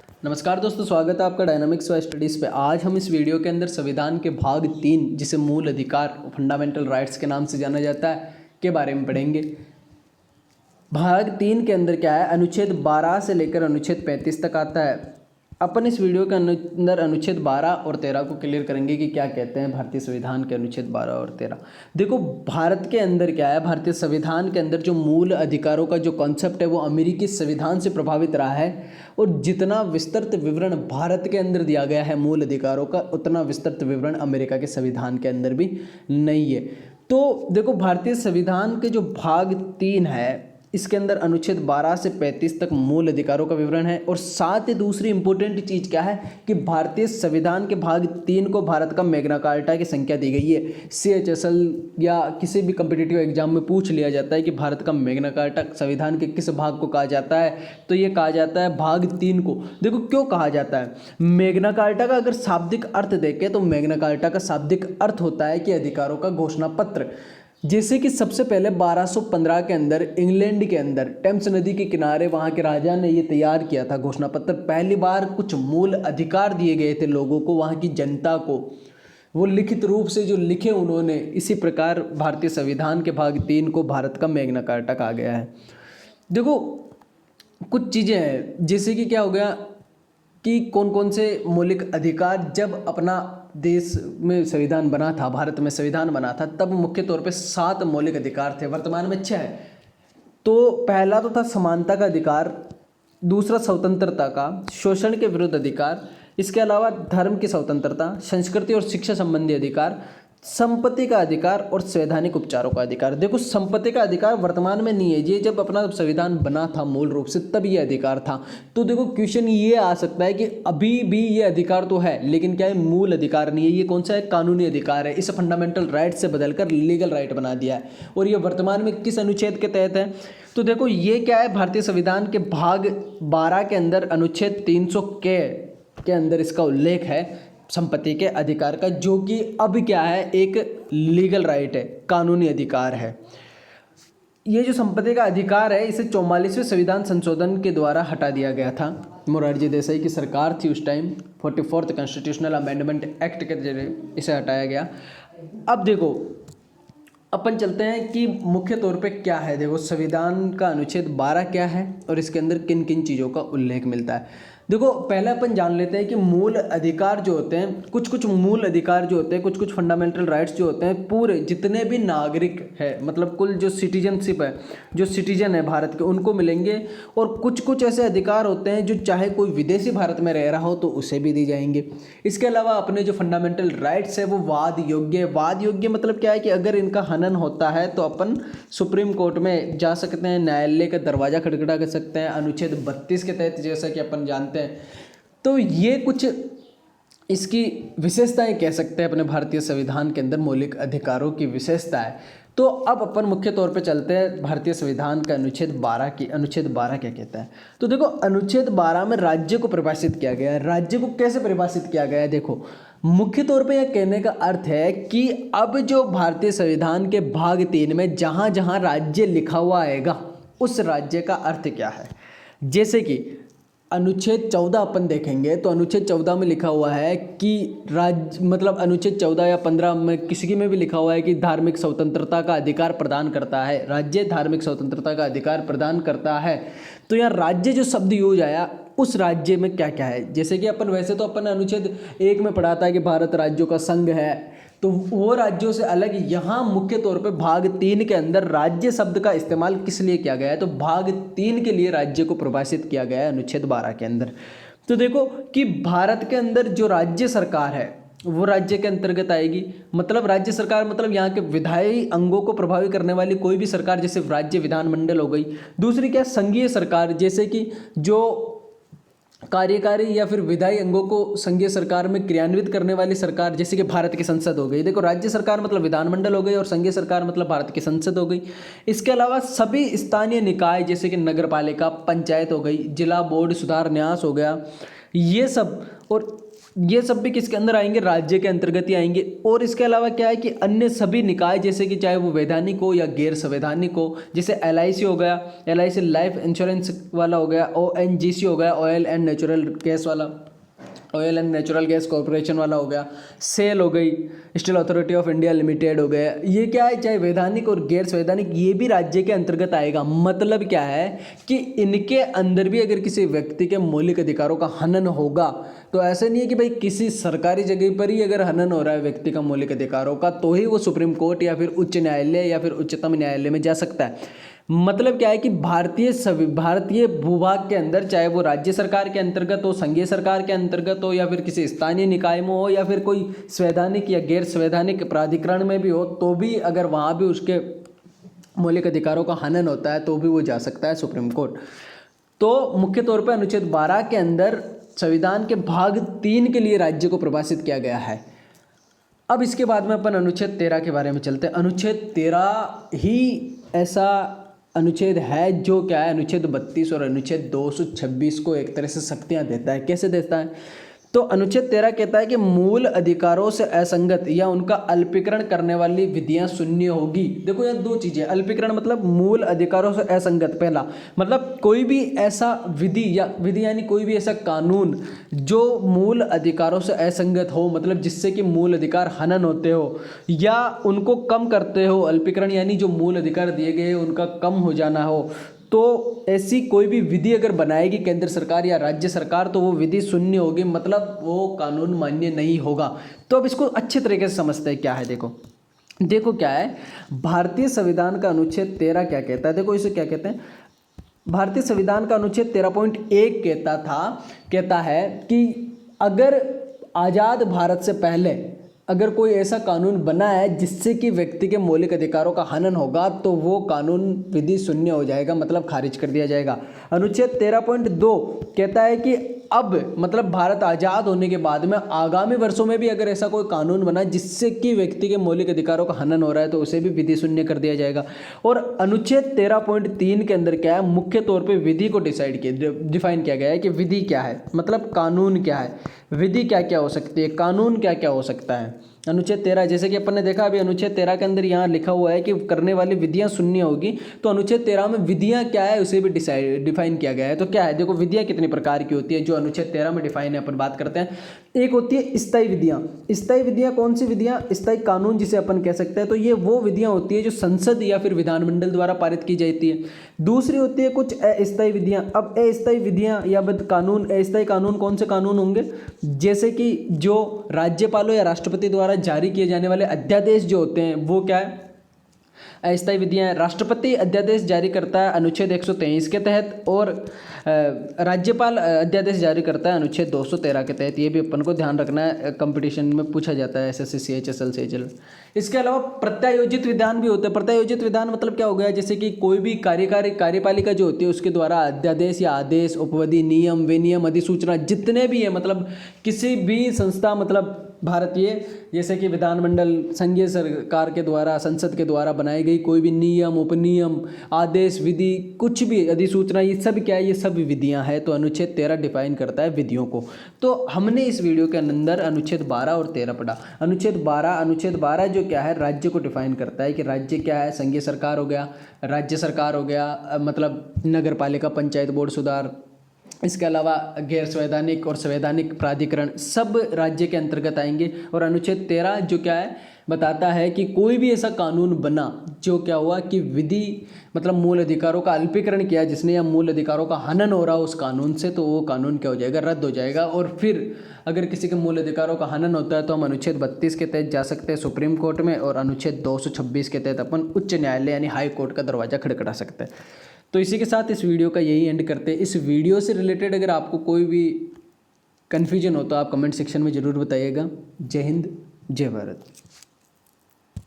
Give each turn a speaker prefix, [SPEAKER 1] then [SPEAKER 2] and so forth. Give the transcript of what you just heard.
[SPEAKER 1] नमस्कार दोस्तों, स्वागत है आपका डायनामिक्स वाई स्टडीज़ पे। आज हम इस वीडियो के अंदर संविधान के भाग 3, जिसे मूल अधिकार फंडामेंटल राइट्स के नाम से जाना जाता है, के बारे में पढ़ेंगे। भाग 3 के अंदर क्या है, अनुच्छेद 12 से लेकर अनुच्छेद 35 तक आता है। अपन इस वीडियो के अंदर अनुच्छेद 12 और 13 को क्लियर करेंगे कि क्या कहते हैं भारतीय संविधान के अनुच्छेद 12 और 13। देखो, भारत के अंदर क्या है, भारतीय संविधान के अंदर जो मूल अधिकारों का जो कॉन्सेप्ट है वो अमेरिकी संविधान से प्रभावित रहा है। और जितना विस्तृत विवरण भारत के अंदर दिया गया है मूल अधिकारों का, उतना विस्तृत विवरण अमेरिका के संविधान के अंदर भी नहीं है। तो देखो, भारतीय संविधान के जो भाग 3 है, इसके अंदर अनुच्छेद 12 से 35 तक मूल अधिकारों का विवरण है। और साथ ही दूसरी इंपॉर्टेंट चीज़ क्या है कि भारतीय संविधान के भाग 3 को भारत का मैग्ना कार्टा की संख्या दी गई है। CHSL या किसी भी कम्पिटिटिव एग्जाम में पूछ लिया जाता है कि भारत का मैग्ना कार्टा संविधान के किस भाग को कहा जाता है, तो ये कहा जाता है भाग 3 को। देखो क्यों कहा जाता है मैग्ना कार्टा का, अगर शाब्दिक अर्थ देखें तो मैग्ना कार्टा का शाब्दिक अर्थ होता है कि अधिकारों का घोषणा पत्र। जैसे कि सबसे पहले 1215 के अंदर इंग्लैंड के अंदर टेम्स नदी के किनारे वहाँ के राजा ने ये तैयार किया था घोषणा पत्र। पहली बार कुछ मूल अधिकार दिए गए थे लोगों को, वहाँ की जनता को, वो लिखित रूप से जो लिखे उन्होंने। इसी प्रकार भारतीय संविधान के भाग 3 को भारत का मैग्ना कार्टा कहा गया है। देखो कुछ चीज़ें हैं, जैसे कि क्या हो गया कि कौन कौन से मौलिक अधिकार, जब अपना देश में संविधान बना था, भारत में संविधान बना था, तब मुख्य तौर पे 7 मौलिक अधिकार थे। वर्तमान में 6 है। तो पहला तो था समानता का अधिकार, दूसरा स्वतंत्रता का, शोषण के विरुद्ध अधिकार, इसके अलावा धर्म की स्वतंत्रता, संस्कृति और शिक्षा संबंधी अधिकार, संपत्ति का अधिकार और संवैधानिक उपचारों का अधिकार। देखो, संपत्ति का अधिकार वर्तमान में नहीं है, ये जब अपना संविधान बना था मूल रूप से तब ये अधिकार था। तो देखो क्वेश्चन ये आ सकता है कि अभी भी ये अधिकार तो है, लेकिन क्या है, मूल अधिकार नहीं है। ये कौन सा है, कानूनी अधिकार है। इसे फंडामेंटल राइट से बदलकर लीगल राइट बना दिया है। और ये वर्तमान में किस अनुच्छेद के तहत है, तो देखो ये क्या है, भारतीय संविधान के भाग 12 के अंदर अनुच्छेद 300 के अंदर इसका उल्लेख है संपत्ति के अधिकार का, जो कि अब क्या है, एक लीगल राइट है, कानूनी अधिकार है। ये जो संपत्ति का अधिकार है, इसे 44वें संविधान संशोधन के द्वारा हटा दिया गया था। मोरारजी देसाई की सरकार थी उस time, 44th constitutional amendment act के जरिए इसे हटाया गया। अब देखो अपन चलते हैं कि मुख्य तौर पे क्या है। देखो, संविधान का अनुच्छेद 12 क्या है और इसके अंदर किन किन चीज़ों का उल्लेख मिलता है। देखो पहले अपन जान लेते हैं कि मूल अधिकार जो होते हैं, कुछ मूल अधिकार जो होते हैं, कुछ फंडामेंटल राइट्स जो होते हैं, पूरे जितने भी नागरिक है, मतलब कुल जो सिटीजनशिप है, जो सिटीजन है भारत के, उनको मिलेंगे। और कुछ ऐसे अधिकार होते हैं जो चाहे कोई विदेशी भारत में रह रहा हो तो उसे भी दी जाएंगे। इसके अलावा अपने जो फंडामेंटल राइट्स है वो वाद योग्य मतलब क्या है कि अगर इनका हनन होता है तो अपन सुप्रीम कोर्ट में जा सकते हैं, न्यायालय का दरवाजा खटखटा कर सकते हैं, अनुच्छेद 32 के तहत, जैसा कि अपन जानते हैं। तो ये कुछ इसकी विशेषताएं कह सकते हैं अपने भारतीय संविधान के अंदर मौलिक अधिकारों की विशेषताएं। तो अब अपन मुख्य तौर पे चलते हैं भारतीय संविधान का अनुच्छेद 12 की। अनुच्छेद 12 क्या कहता है, तो देखो अनुच्छेद 12 में राज्य को परिभाषित किया गया है। राज्य को कैसे परिभाषित किया गया है, देखो मुख्य तौर पे यह कहने का अर्थ है कि अब जो भारतीय संविधान के भाग 3 में जहाँ जहाँ राज्य लिखा हुआ आएगा, उस राज्य का अर्थ क्या है। जैसे कि अनुच्छेद 14 अपन देखेंगे तो अनुच्छेद 14 में लिखा हुआ है कि राज्य, मतलब अनुच्छेद 14 या 15 में किसी में भी लिखा हुआ है कि धार्मिक स्वतंत्रता का अधिकार प्रदान करता है। राज्य धार्मिक स्वतंत्रता का अधिकार प्रदान करता है। तो यहाँ राज्य जो शब्द यूज आया, उस राज्य में क्या क्या है। जैसे कि अपन वैसे तो अपन अनुच्छेद 1 में पढ़ाता है कि भारत राज्यों का संघ है, तो वो राज्यों से अलग यहाँ मुख्य तौर पे भाग 3 के अंदर राज्य शब्द का इस्तेमाल किस लिए किया गया है, तो भाग 3 के लिए राज्य को परिभाषित किया गया है अनुच्छेद 12 के अंदर। तो देखो कि भारत के अंदर जो राज्य सरकार है वो राज्य के अंतर्गत आएगी। मतलब राज्य सरकार मतलब यहाँ के विधायी अंगों को प्रभावित करने वाली कोई भी सरकार, जैसे राज्य विधानमंडल हो गई। दूसरी क्या, संघीय सरकार, जैसे कि जो कार्यकारी या फिर विधायी अंगों को संघीय सरकार में क्रियान्वित करने वाली सरकार, जैसे कि भारत की संसद हो गई। देखो राज्य सरकार मतलब विधानमंडल हो गई और संघीय सरकार मतलब भारत की संसद हो गई। इसके अलावा सभी स्थानीय निकाय, जैसे कि नगर पालिका, पंचायत हो गई, जिला बोर्ड, सुधार न्यास हो गया, ये सब, और ये सब भी किसके अंदर आएंगे, राज्य के अंतर्गत ही आएंगे। और इसके अलावा क्या है कि अन्य सभी निकाय जैसे कि चाहे वो वैधानिक हो या गैर संवैधानिक हो, जैसे LIC हो गया, LIC लाइफ इंश्योरेंस वाला हो गया, ONGC हो गया, ऑयल एंड नेचुरल गैस वाला, oil and natural gas corporation वाला हो गया, सेल हो गई, steel authority of India limited हो गया। ये क्या है, चाहे वैधानिक और गैर संवैधानिक, ये भी राज्य के अंतर्गत आएगा। मतलब क्या है कि इनके अंदर भी अगर किसी व्यक्ति के मौलिक अधिकारों का हनन होगा, तो ऐसा नहीं है कि भाई किसी सरकारी जगह पर ही अगर हनन हो रहा है व्यक्ति का मौलिक अधिकारों का, तो ही वो सुप्रीम कोर्ट या फिर उच्च न्यायालय या फिर उच्चतम न्यायालय में जा सकता है। मतलब क्या है कि भारतीय भूभाग के अंदर, चाहे वो राज्य सरकार के अंतर्गत हो, संघीय सरकार के अंतर्गत हो, या फिर किसी स्थानीय निकाय में हो, या फिर कोई संवैधानिक या गैर संवैधानिक प्राधिकरण में भी हो, तो भी अगर वहाँ भी उसके मौलिक अधिकारों का हनन होता है तो भी वो जा सकता है सुप्रीम कोर्ट। तो मुख्य तौर पर अनुच्छेद 12 के अंदर संविधान के भाग 3 के लिए राज्य को परिभाषित किया गया है। अब इसके बाद में अपन अनुच्छेद 13 के बारे में चलते हैं। अनुच्छेद 13 ही ऐसा अनुच्छेद है जो क्या है, अनुच्छेद 32 और अनुच्छेद 226 को एक तरह से शक्तियाँ देता है। कैसे देता है, तो अनुच्छेद 13 कहता है कि मूल अधिकारों से असंगत या उनका अल्पीकरण करने वाली विधियां शून्य होगी। देखो यार, दो चीजें, अल्पीकरण मतलब मूल अधिकारों से असंगत, पहला मतलब कोई भी ऐसा विधि यानी कोई भी ऐसा कानून जो मूल अधिकारों से असंगत हो, मतलब जिससे कि मूल अधिकार हनन होते हो या उनको कम करते हो, अल्पीकरण यानी जो मूल अधिकार दिए गए उनका कम हो जाना हो, तो ऐसी कोई भी विधि अगर बनाएगी केंद्र सरकार या राज्य सरकार, तो वो विधि शून्य होगी, मतलब वो कानून मान्य नहीं होगा। तो अब इसको अच्छे तरीके से समझते हैं क्या है। देखो क्या है, भारतीय संविधान का अनुच्छेद 13 क्या कहता है। देखो इसे क्या कहते हैं, भारतीय संविधान का अनुच्छेद 13.1 कहता है कि अगर आज़ाद भारत से पहले अगर कोई ऐसा कानून बना है जिससे कि व्यक्ति के मौलिक अधिकारों का हनन होगा, तो वो कानून विधि शून्य हो जाएगा, मतलब खारिज कर दिया जाएगा। अनुच्छेद 13.2 कहता है कि अब मतलब भारत आज़ाद होने के बाद में आगामी वर्षों में भी अगर ऐसा कोई कानून बना जिससे कि व्यक्ति के मौलिक अधिकारों का हनन हो रहा है, तो उसे भी विधि शून्य कर दिया जाएगा। और अनुच्छेद 13.3 के अंदर क्या है, मुख्य तौर पे विधि को डिफाइन किया गया है कि विधि क्या है, मतलब कानून क्या है, विधि क्या क्या हो सकती है, कानून क्या क्या हो सकता है। अनुच्छेद 13, जैसे कि अपन ने देखा अभी अनुच्छेद 13 के अंदर यहाँ लिखा हुआ है कि करने वाली विधियाँ शून्य होगी, तो अनुच्छेद 13 में विधियाँ क्या है उसे भी डिफाइन किया गया है। तो क्या है, देखो विधियाँ कितनी प्रकार की होती है जो अनुच्छेद 13 में डिफाइन है, अपन बात करते हैं। एक होती है स्थायी विधियाँ। स्थायी विधियाँ कौन सी विधियाँ, स्थायी कानून जिसे अपन कह सकते हैं, तो ये वो विधियाँ होती है जो संसद या फिर विधानमंडल द्वारा पारित की जाती है। दूसरी होती है कुछ अस्थायी विधियाँ। अब अस्थायी विधियाँ या कानून, अस्थायी कानून कौन से कानून होंगे, जैसे कि जो राज्यपालों या राष्ट्रपति द्वारा जारी किए जाने वाले अध्यादेश जो होते हैं, वो क्या है, अस्थायी विधियाँ। राष्ट्रपति अध्यादेश जारी करता है अनुच्छेद 123 के तहत, और राज्यपाल अध्यादेश जारी करता है अनुच्छेद 213 के तहत। ये भी अपन को ध्यान रखना है, कंपटीशन में पूछा जाता है SSC CHSL CHL। इसके अलावा प्रत्यायोजित विधान भी होते हैं। प्रत्यायोजित विधान मतलब क्या हो गया, जैसे कि कोई भी कार्यपालिका जो होती है उसके द्वारा अध्यादेश या आदेश, उपविधि, नियम, विनियम, अधिसूचना जितने भी है, मतलब किसी भी संस्था, मतलब भारतीय जैसे कि विधानमंडल, संघीय सरकार के द्वारा, संसद के द्वारा बनाई गई कोई भी नियम, उपनियम, आदेश, विधि, कुछ भी अधिसूचना, ये सब क्या है, ये सब विधियां हैं। तो अनुच्छेद 13 डिफाइन करता है विधियों को। तो हमने इस वीडियो के अंदर अनुच्छेद 12 और 13 पढ़ा। अनुच्छेद 12 जो क्या है, राज्य को डिफाइन करता है कि राज्य क्या है, संघीय सरकार हो गया, राज्य सरकार हो गया, मतलब नगर पालिका, पंचायत बोर्ड, सुधार। इसके अलावा गैर संवैधानिक और संवैधानिक प्राधिकरण सब राज्य के अंतर्गत आएंगे। और अनुच्छेद 13 जो क्या है, बताता है कि कोई भी ऐसा कानून बना जो क्या हुआ कि विधि मतलब मूल अधिकारों का अल्पीकरण किया जिसने, या मूल अधिकारों का हनन हो रहा हो उस कानून से, तो वो कानून क्या हो जाएगा, रद्द हो जाएगा। और फिर अगर किसी के मूल अधिकारों का हनन होता है तो हम अनुच्छेद 32 के तहत जा सकते हैं सुप्रीम कोर्ट में, और अनुच्छेद 226 के तहत अपन उच्च न्यायालय यानी हाई कोर्ट का दरवाजा खटखटा सकते हैं। तो इसी के साथ इस वीडियो का यही एंड करते हैं। इस वीडियो से रिलेटेड अगर आपको कोई भी कन्फ्यूजन हो तो आप कमेंट सेक्शन में ज़रूर बताइएगा। जय हिंद, जय भारत।